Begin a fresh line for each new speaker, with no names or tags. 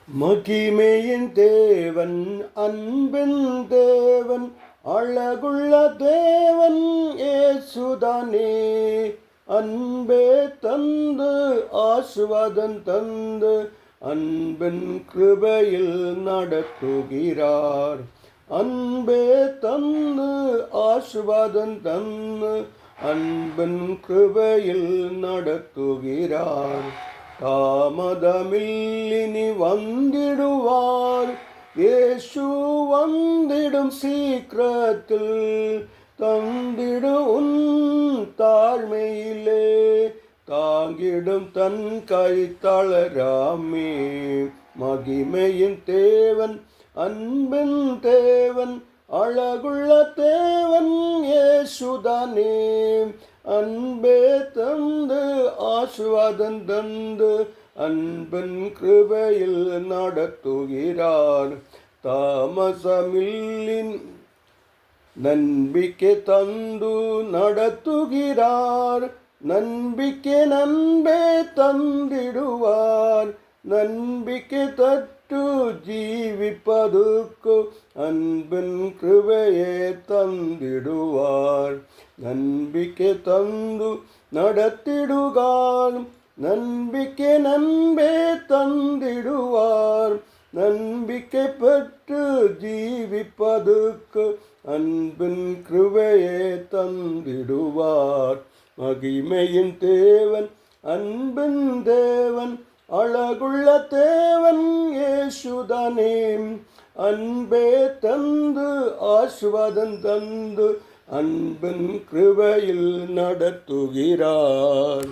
மகிமையின் தேவன், அன்பின் தேவன், அழகுள்ள தேவன் இயேசுதானே. அன்பே தந்து ஆசுவாதம் தந்து அன்பின் கிருபையில் நடத்துகிறார். அன்பே தந்து ஆசுவாதம் தந்து அன்பின் கிருபையில் நடத்துகிறார். தாமதமில்லினி வந்திடுவார், இயேசு வந்திடும் சீக்கிரத்தில். தந்திடு உன் தாழ்மையிலே, தாங்கிடும் தன் கை தளராமே. மகிமையின் தேவன், அன்பின் தேவன், அழகுள்ள தேவன் இயேசுதானே. அன்பே தந்து ஆசுவாதம் தந்து அன்பின் கிருபையில் நடத்துகிறார். தாமசமில்லின் நம்பிக்கை தந்து நடத்துகிறார். நம்பிக்கை நன்பே தந்திடுவார். நம்பிக்கை தட்டு ஜீவிப்பதுக்கு அன்பின் கிருபையே தந்திடுவார். நம்பிக்கை தந்து நடத்திடுகார். நம்பிக்கை நன்பே தந்திடுவார். நம்பிக்கை பெற்று ஜீவிப்பதுக்கு அன்பின் கிருபையே தந்திடுவார். மகிமையின் தேவன், அன்பின் தேவன், அழகுள்ள தேவன் இயேசுதானே. அன்பே தந்து ஆசுவாதம் தந்து அன்பின் கிருபையில் நடத்துகிறார்.